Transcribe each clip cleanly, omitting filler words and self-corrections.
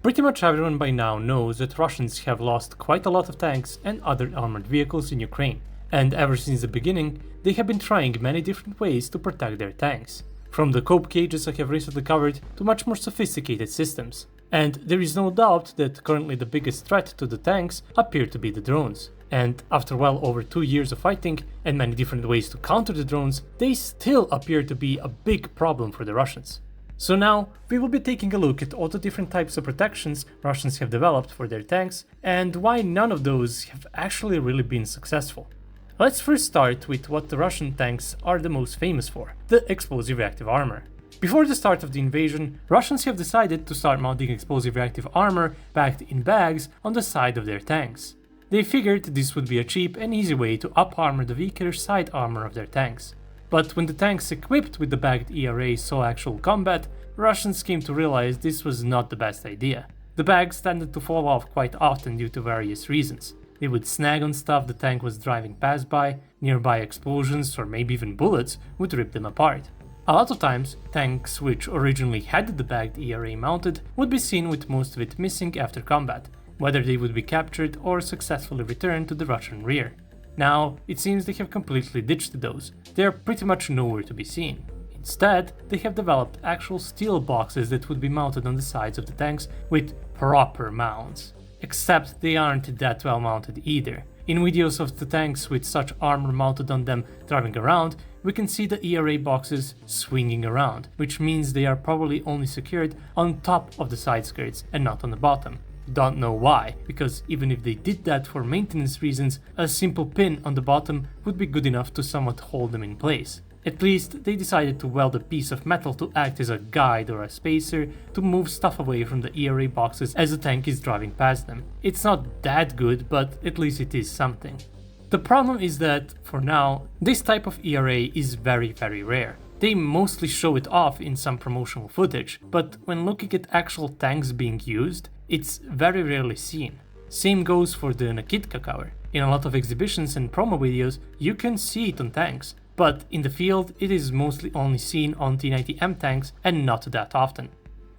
Pretty much everyone by now knows that Russians have lost quite a lot of tanks and other armored vehicles in Ukraine, and ever since the beginning, they have been trying many different ways to protect their tanks. From the cope cages I have recently covered to much more sophisticated systems. And there is no doubt that currently the biggest threat to the tanks appear to be the drones. And after well over 2 years of fighting and many different ways to counter the drones, they still appear to be a big problem for the Russians. So now, we will be taking a look at all the different types of protections Russians have developed for their tanks and why none of those have actually really been successful. Let's first start with what the Russian tanks are the most famous for, the explosive reactive armor. Before the start of the invasion, Russians have decided to start mounting explosive reactive armor packed in bags on the side of their tanks. They figured this would be a cheap and easy way to up-armor the weaker side armor of their tanks. But when the tanks equipped with the bagged ERA saw actual combat, Russians came to realize this was not the best idea. The bags tended to fall off quite often due to various reasons. They would snag on stuff the tank was driving past by, nearby explosions or maybe even bullets would rip them apart. A lot of times, tanks which originally had the bagged ERA mounted would be seen with most of it missing after combat, whether they would be captured or successfully returned to the Russian rear. Now, it seems they have completely ditched those. They are pretty much nowhere to be seen. Instead, they have developed actual steel boxes that would be mounted on the sides of the tanks with proper mounts. Except they aren't that well mounted either. In videos of the tanks with such armor mounted on them driving around, we can see the ERA boxes swinging around, which means they are probably only secured on top of the side skirts and not on the bottom. Don't know why, because even if they did that for maintenance reasons, a simple pin on the bottom would be good enough to somewhat hold them in place. At least they decided to weld a piece of metal to act as a guide or a spacer to move stuff away from the ERA boxes as the tank is driving past them. It's not that good, but at least it is something. The problem is that, for now, this type of ERA is very rare. They mostly show it off in some promotional footage, but when looking at actual tanks being used, it's very rarely seen. Same goes for the Nakitka cover. In a lot of exhibitions and promo videos, you can see it on tanks, but in the field it is mostly only seen on T90M tanks and not that often.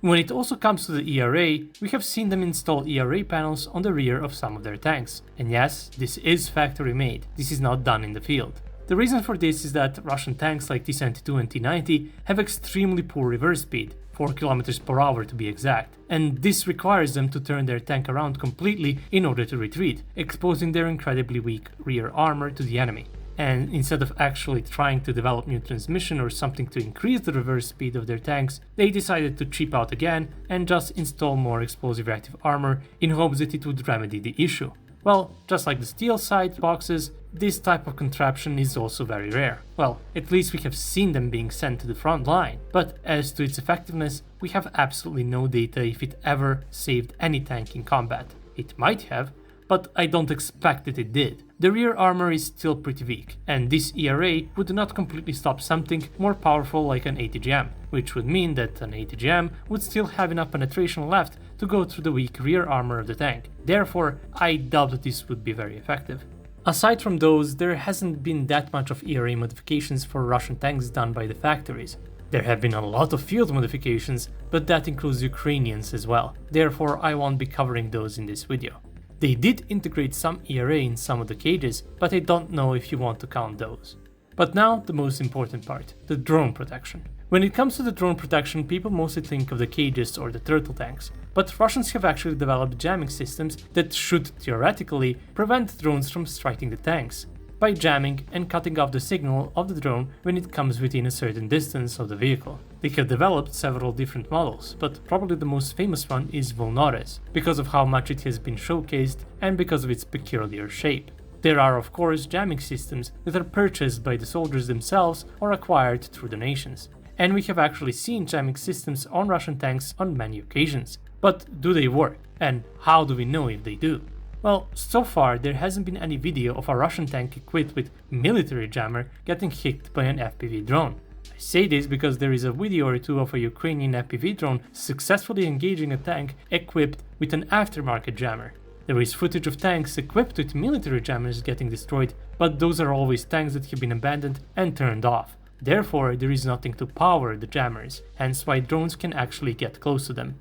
When it also comes to the ERA, we have seen them install ERA panels on the rear of some of their tanks. And yes, this is factory made, this is not done in the field. The reason for this is that Russian tanks like T-72 and T-90 have extremely poor reverse speed, 4 km per hour to be exact, and this requires them to turn their tank around completely in order to retreat, exposing their incredibly weak rear armor to the enemy. And instead of actually trying to develop new transmission or something to increase the reverse speed of their tanks, they decided to cheap out again and just install more explosive reactive armor in hopes that it would remedy the issue. Well, just like the steel side boxes, this type of contraption is also very rare. Well, at least we have seen them being sent to the front line, but as to its effectiveness, we have absolutely no data if it ever saved any tank in combat. It might have, but I don't expect that it did. The rear armor is still pretty weak, and this ERA would not completely stop something more powerful like an ATGM, which would mean that an ATGM would still have enough penetration left to go through the weak rear armor of the tank. Therefore, I doubt that this would be very effective. Aside from those, there hasn't been that much of ERA modifications for Russian tanks done by the factories. There have been a lot of field modifications, but that includes Ukrainians as well. Therefore, I won't be covering those in this video. They did integrate some ERA in some of the cages, but I don't know if you want to count those. But now the most important part, the drone protection. When it comes to the drone protection, people mostly think of the cages or the turtle tanks, but Russians have actually developed jamming systems that should theoretically prevent drones from striking the tanks, by jamming and cutting off the signal of the drone when it comes within a certain distance of the vehicle. They have developed several different models, but probably the most famous one is Volnores, because of how much it has been showcased and because of its peculiar shape. There are of course jamming systems that are purchased by the soldiers themselves or acquired through donations. And we have actually seen jamming systems on Russian tanks on many occasions. But do they work? And how do we know if they do? Well, so far there hasn't been any video of a Russian tank equipped with military jammer getting hit by an FPV drone. I say this because there is a video or two of a Ukrainian FPV drone successfully engaging a tank equipped with an aftermarket jammer. There is footage of tanks equipped with military jammers getting destroyed, but those are always tanks that have been abandoned and turned off. Therefore, there is nothing to power the jammers, hence why drones can actually get close to them.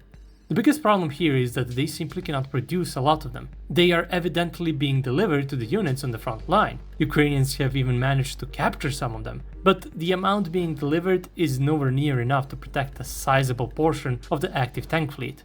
The biggest problem here is that they simply cannot produce a lot of them. They are evidently being delivered to the units on the front line. Ukrainians have even managed to capture some of them, but the amount being delivered is nowhere near enough to protect a sizable portion of the active tank fleet.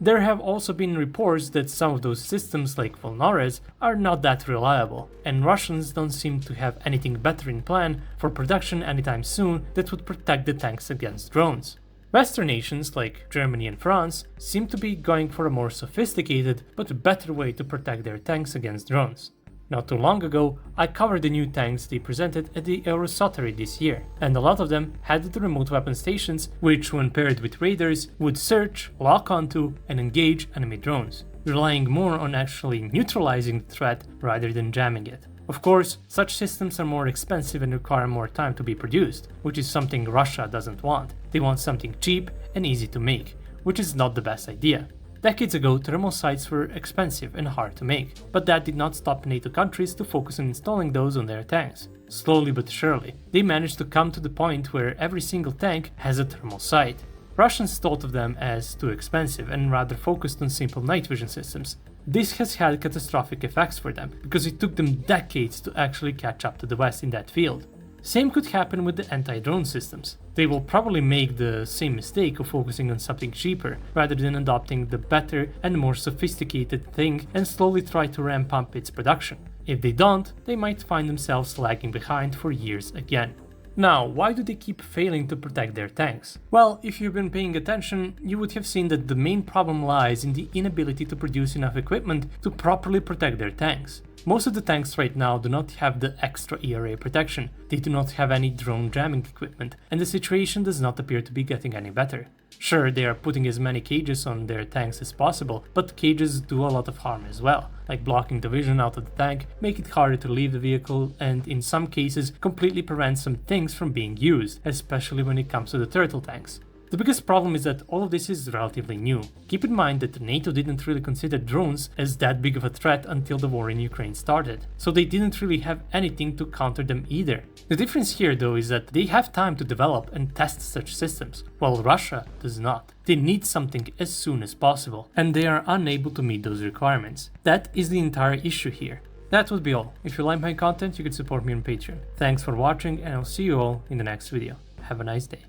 There have also been reports that some of those systems like Volnores are not that reliable, and Russians don't seem to have anything better in plan for production anytime soon that would protect the tanks against drones. Western nations like Germany and France seem to be going for a more sophisticated but better way to protect their tanks against drones. Not too long ago, I covered the new tanks they presented at the Eurosatory this year, and a lot of them had the remote weapon stations which, when paired with radars, would search, lock onto, and engage enemy drones, relying more on actually neutralizing the threat rather than jamming it. Of course, such systems are more expensive and require more time to be produced, which is something Russia doesn't want. They want something cheap and easy to make, which is not the best idea. Decades ago, thermal sights were expensive and hard to make, but that did not stop NATO countries to focus on installing those on their tanks. Slowly but surely, they managed to come to the point where every single tank has a thermal sight. Russians thought of them as too expensive and rather focused on simple night vision systems. This has had catastrophic effects for them, because it took them decades to actually catch up to the West in that field. Same could happen with the anti-drone systems. They will probably make the same mistake of focusing on something cheaper, rather than adopting the better and more sophisticated thing and slowly try to ramp up its production. If they don't, they might find themselves lagging behind for years again. Now, why do they keep failing to protect their tanks? Well, if you've been paying attention, you would have seen that the main problem lies in the inability to produce enough equipment to properly protect their tanks. Most of the tanks right now do not have the extra ERA protection, they do not have any drone jamming equipment, and the situation does not appear to be getting any better. Sure, they are putting as many cages on their tanks as possible, but cages do a lot of harm as well, like blocking the vision out of the tank, make it harder to leave the vehicle, and in some cases completely prevent some things from being used, especially when it comes to the turtle tanks. The biggest problem is that all of this is relatively new. Keep in mind that NATO didn't really consider drones as that big of a threat until the war in Ukraine started, so they didn't really have anything to counter them either. The difference here though is that they have time to develop and test such systems, while Russia does not. They need something as soon as possible, and they are unable to meet those requirements. That is the entire issue here. That would be all. If you like my content, you can support me on Patreon. Thanks for watching, and I'll see you all in the next video. Have a nice day.